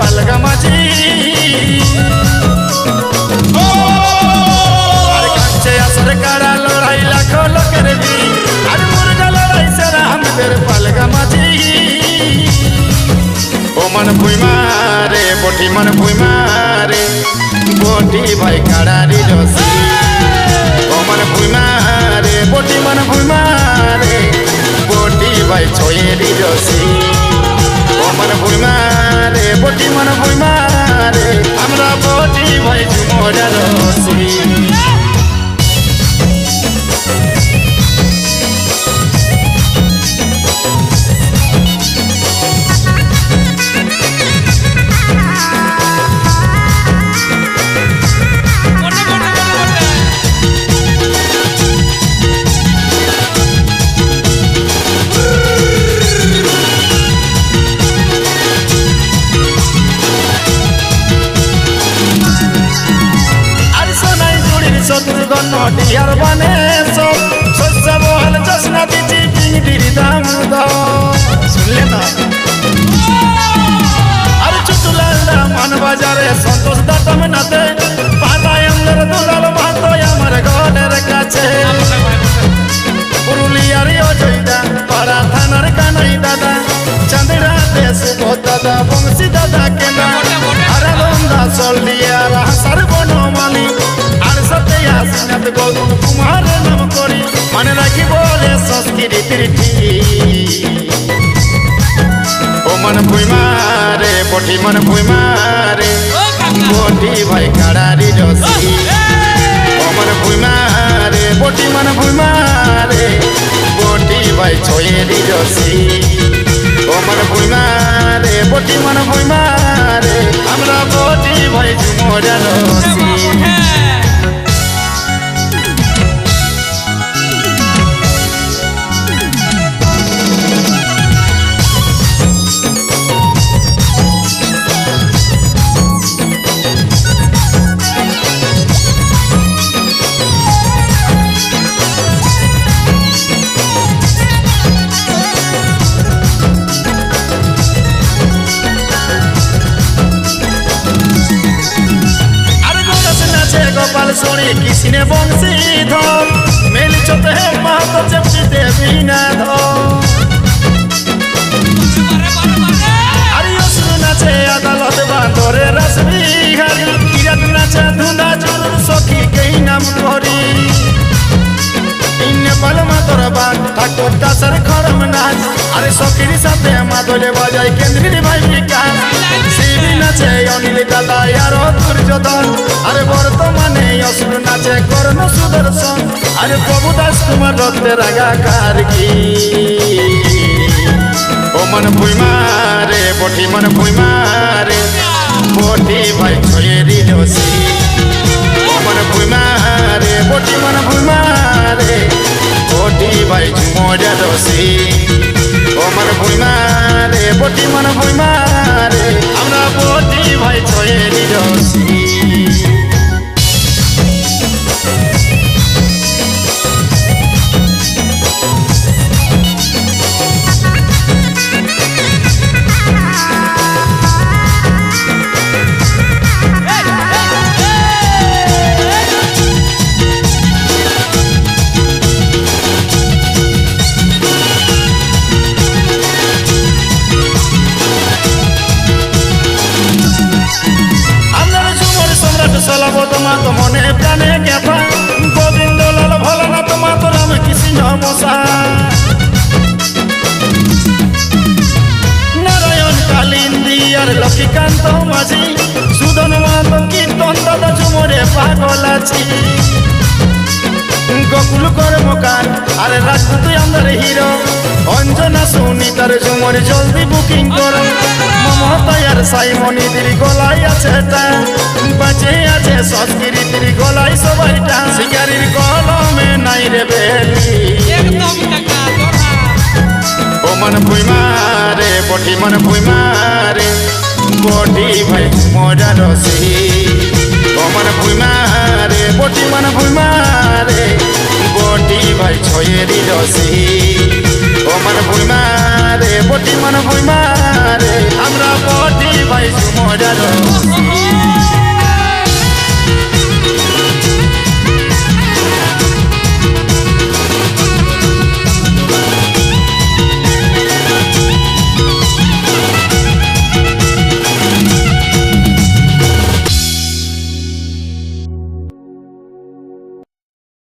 পালগা মাঝি আর কাছে আসর কারা লড়াই লাখো লোকের বি আর মুরগা লড়াই সেরা আমাদের পালগা মাঝি ও মন ভুইমারে বটি মন ভুইমারে বটি ভাই কাড়ারি রসি ও মন ভুইমারে বটি মন ভুইমারে বটি ভাই ছয়েরি রসি ও মন ভুইমারে বটি মন ভুইমারে আমরা বটি ভাই ঝুমরা রসি শত্রুগণ নটিয়ার বানে সব শস্য বহল চশনা দিচ্ছি পিংডির দাম শুনলে না আর চুটুলাল মান বাজারে সন্তোষ দাতম নাতে পাতায় আমলের দুলাল ভাত আমার ঘরের কাছে পুরুলিয়ার অজয়দা পাড়া থানার কানাই দাদা চাঁদরা দেশ দাদা বংশী দাদা কেনা আর লন্দা সলিয়ার হাসার বনমালী আর সত্যি আসিনাথ গৌতম কুমার নাম করি মানে রাখি বলে সংস্কৃতির ও মন ভুইমারে বটি মন ভুইমারে বটি ভাই কাড়ারি রসি ও মন ভুইমারে বটি মন ভুইমারে বটি ভাই ছয়েরি রসি ও মন ভুইমারে বটি মন ভুইমারে আমরা বটি ভাই ঝুমরা রসি গোপাল শোনে কিসিনে বংশী ধর মেলি চোতে মাহাতো চেপটি দেবী না ধর অসুর নাচে আদালত বান্দরে রসবিহারি কিরত নাচে ধুন্দা চুর সখী কেই নাম করি নেপাল মাতর বাগ ঠাকুর দাসের খরম নাচ আরে সখীর সাথে মাদলে বাজায় কেন্দ্রীর ভাই বিকাশ শিবি নাচে অনিল দাদা আর দুর্যোধন আরে বর্তমানে অসুর নাচে কর্ণ সুদর্শন আরে প্রভু দাস কুমার রত্নে রাগা কারগি ও মন ভুইমারে বটি মন ভুইমারে বটি ভাই ছয়েরি রসি ও মন ভুইমারে বটি মন ভুইমারে বটি ভাই ঝুমরা রসি ও মন ভুইমারে বটি মন ভুইমারে আমরা বটি ভাই ছয়েরি রসি তোমার মনে প্রাণে কথা গোবিন্দ লাল ভোলানা তোমার রাম কৃষ্ণ মশা নারায়ণ কালিন্দী আর লক্ষ্মীকান্ত মাঝি সুদন মাত কীর্তন দাদা ঝুমরে পাগল আছি গোকুল কর্মকার আরে রাজপুত আমাদের হিরো অঞ্জনা সুনিতার ঝুমরে জলদি বুকিং করো মমতায়ার সাইমনিদির গলায় আছে বাঁচে আছে সংস্কৃতির গলায় সবাইটা শিকারির কলমে নাই রে বেলি ও মন ভুইমারে বটি মন ভুইমারে বটি ভাই মজা রসি ও মন ভুইমারে বটি মন ভুইমারে বটি ভাই ছয়েরি রসি ও মন ভুইমারে বটি মন ভুইমারে আমরা বটি পাইছো মজার